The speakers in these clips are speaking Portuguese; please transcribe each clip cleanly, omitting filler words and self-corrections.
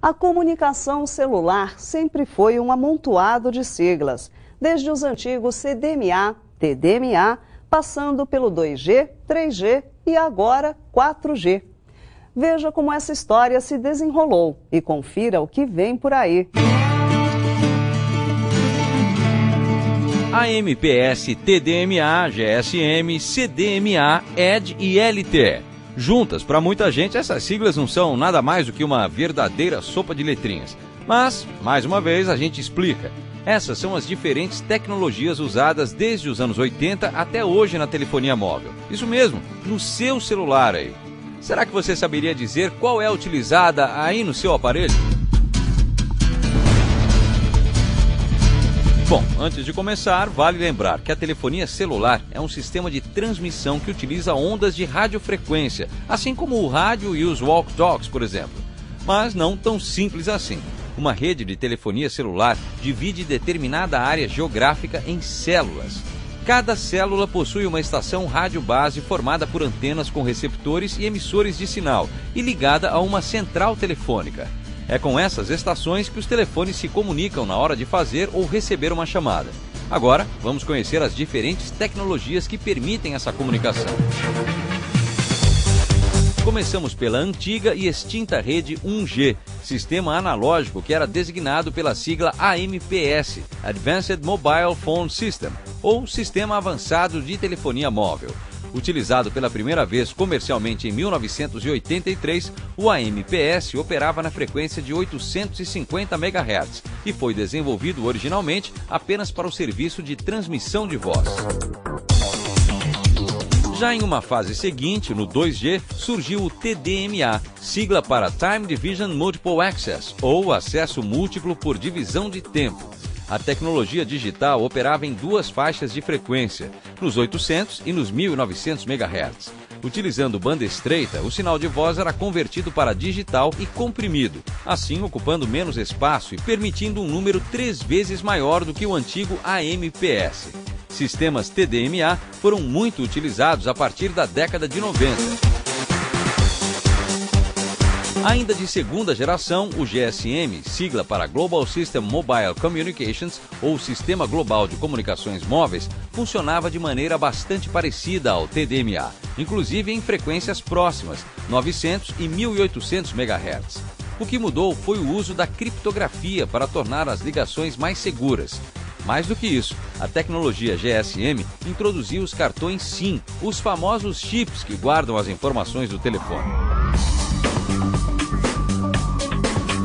A comunicação celular sempre foi um amontoado de siglas, desde os antigos CDMA, TDMA, passando pelo 2G, 3G e agora 4G. Veja como essa história se desenrolou e confira o que vem por aí. AMPS, TDMA, GSM, CDMA, ED e LTE. Juntas, para muita gente, essas siglas não são nada mais do que uma verdadeira sopa de letrinhas. Mas, mais uma vez, a gente explica. Essas são as diferentes tecnologias usadas desde os anos 80 até hoje na telefonia móvel. Isso mesmo, no seu celular aí. Será que você saberia dizer qual é utilizada aí no seu aparelho? Bom, antes de começar, vale lembrar que a telefonia celular é um sistema de transmissão que utiliza ondas de radiofrequência, assim como o rádio e os walk-talks, por exemplo. Mas não tão simples assim. Uma rede de telefonia celular divide determinada área geográfica em células. Cada célula possui uma estação rádio base formada por antenas com receptores e emissores de sinal e ligada a uma central telefônica. É com essas estações que os telefones se comunicam na hora de fazer ou receber uma chamada. Agora, vamos conhecer as diferentes tecnologias que permitem essa comunicação. Começamos pela antiga e extinta rede 1G, sistema analógico que era designado pela sigla AMPS, Advanced Mobile Phone System, ou Sistema Avançado de Telefonia Móvel. Utilizado pela primeira vez comercialmente em 1983, o AMPS operava na frequência de 850 MHz e foi desenvolvido originalmente apenas para o serviço de transmissão de voz. Já em uma fase seguinte, no 2G, surgiu o TDMA, sigla para Time Division Multiple Access, ou acesso múltiplo por divisão de tempo. A tecnologia digital operava em duas faixas de frequência, nos 800 e nos 1900 MHz. Utilizando banda estreita, o sinal de voz era convertido para digital e comprimido, assim ocupando menos espaço e permitindo um número 3 vezes maior do que o antigo AMPS. Sistemas TDMA foram muito utilizados a partir da década de 90. Ainda de segunda geração, o GSM, sigla para Global System Mobile Communications, ou Sistema Global de Comunicações Móveis, funcionava de maneira bastante parecida ao TDMA, inclusive em frequências próximas, 900 e 1800 MHz. O que mudou foi o uso da criptografia para tornar as ligações mais seguras. Mais do que isso, a tecnologia GSM introduziu os cartões SIM, os famosos chips que guardam as informações do telefone.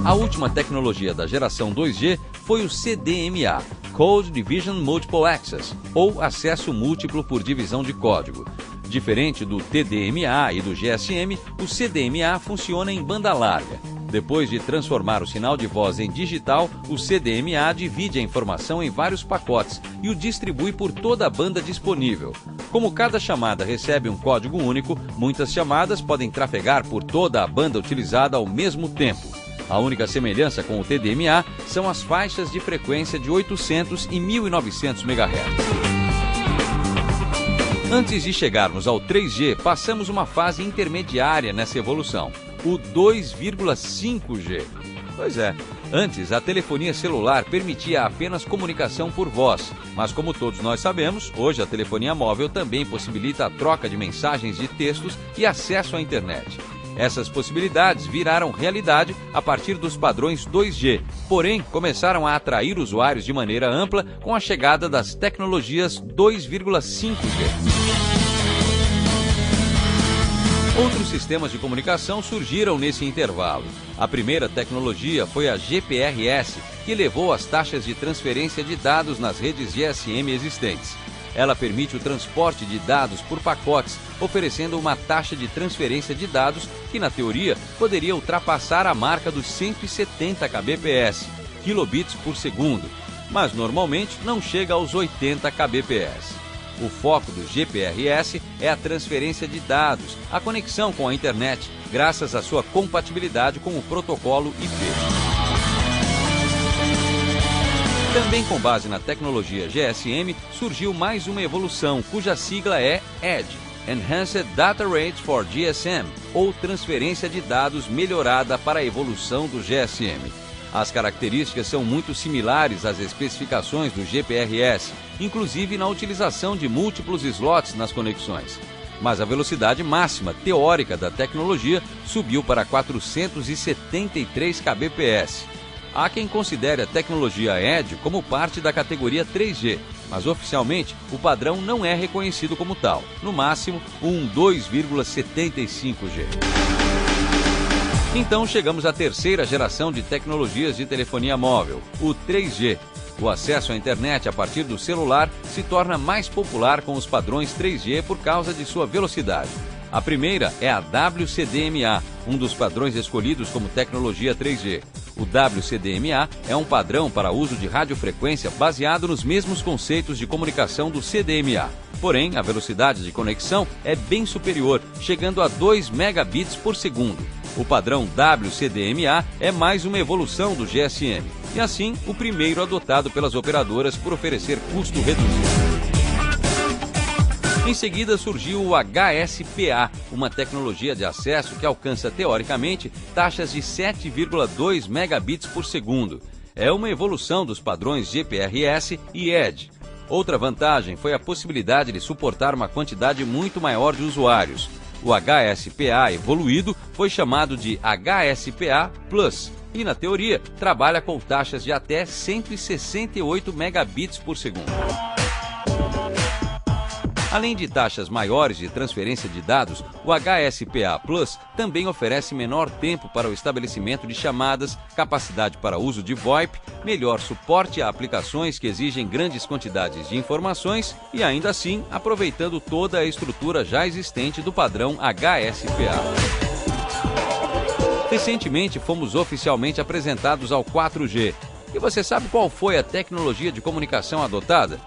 A última tecnologia da geração 2G foi o CDMA, Code Division Multiple Access, ou acesso múltiplo por divisão de código. Diferente do TDMA e do GSM, o CDMA funciona em banda larga. Depois de transformar o sinal de voz em digital, o CDMA divide a informação em vários pacotes e o distribui por toda a banda disponível. Como cada chamada recebe um código único, muitas chamadas podem trafegar por toda a banda utilizada ao mesmo tempo. A única semelhança com o TDMA são as faixas de frequência de 800 e 1900 MHz. Antes de chegarmos ao 3G, passamos uma fase intermediária nessa evolução, o 2,5G. Pois é, antes a telefonia celular permitia apenas comunicação por voz, mas como todos nós sabemos, hoje a telefonia móvel também possibilita a troca de mensagens de textos e acesso à internet. Essas possibilidades viraram realidade a partir dos padrões 2G, porém começaram a atrair usuários de maneira ampla com a chegada das tecnologias 2,5G. Outros sistemas de comunicação surgiram nesse intervalo. A primeira tecnologia foi a GPRS, que elevou as taxas de transferência de dados nas redes GSM existentes. Ela permite o transporte de dados por pacotes, oferecendo uma taxa de transferência de dados que, na teoria, poderia ultrapassar a marca dos 170 kbps, kilobits por segundo, mas normalmente não chega aos 80 kbps. O foco do GPRS é a transferência de dados, a conexão com a internet, graças à sua compatibilidade com o protocolo IP. Também com base na tecnologia GSM, surgiu mais uma evolução, cuja sigla é EDGE, Enhanced Data Rates for GSM, ou transferência de dados melhorada para a evolução do GSM. As características são muito similares às especificações do GPRS, inclusive na utilização de múltiplos slots nas conexões. Mas a velocidade máxima teórica da tecnologia subiu para 473 kbps. Há quem considere a tecnologia EDGE como parte da categoria 3G, mas oficialmente o padrão não é reconhecido como tal, no máximo um 2,75G. Então chegamos à terceira geração de tecnologias de telefonia móvel, o 3G. O acesso à internet a partir do celular se torna mais popular com os padrões 3G por causa de sua velocidade. A primeira é a WCDMA, um dos padrões escolhidos como tecnologia 3G. O WCDMA é um padrão para uso de radiofrequência baseado nos mesmos conceitos de comunicação do CDMA. Porém, a velocidade de conexão é bem superior, chegando a 2 megabits por segundo. O padrão WCDMA é mais uma evolução do GSM, e assim o primeiro adotado pelas operadoras por oferecer custo reduzido. Em seguida surgiu o HSPA, uma tecnologia de acesso que alcança teoricamente taxas de 7,2 megabits por segundo. É uma evolução dos padrões GPRS e EDGE. Outra vantagem foi a possibilidade de suportar uma quantidade muito maior de usuários. O HSPA evoluído foi chamado de HSPA Plus e, na teoria, trabalha com taxas de até 168 megabits por segundo. Além de taxas maiores de transferência de dados, o HSPA Plus também oferece menor tempo para o estabelecimento de chamadas, capacidade para uso de VoIP, melhor suporte a aplicações que exigem grandes quantidades de informações e, ainda assim, aproveitando toda a estrutura já existente do padrão HSPA. Recentemente, fomos oficialmente apresentados ao 4G. E você sabe qual foi a tecnologia de comunicação adotada?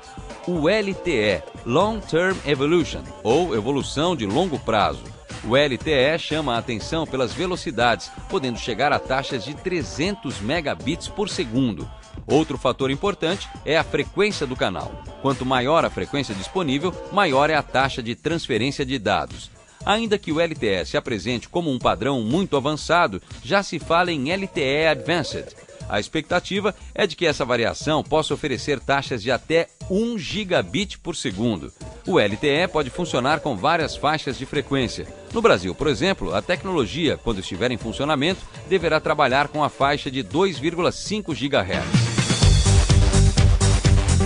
O LTE, Long Term Evolution, ou evolução de longo prazo. O LTE chama a atenção pelas velocidades, podendo chegar a taxas de 300 megabits por segundo. Outro fator importante é a frequência do canal. Quanto maior a frequência disponível, maior é a taxa de transferência de dados. Ainda que o LTE se apresente como um padrão muito avançado, já se fala em LTE Advanced. A expectativa é de que essa variação possa oferecer taxas de até 1 gigabit por segundo. O LTE pode funcionar com várias faixas de frequência. No Brasil, por exemplo, a tecnologia, quando estiver em funcionamento, deverá trabalhar com a faixa de 2,5 GHz.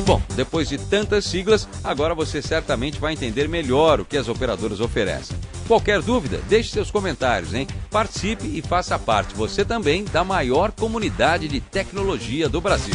Bom, depois de tantas siglas, agora você certamente vai entender melhor o que as operadoras oferecem. Qualquer dúvida, deixe seus comentários, hein? Participe e faça parte, você também, da maior comunidade de tecnologia do Brasil.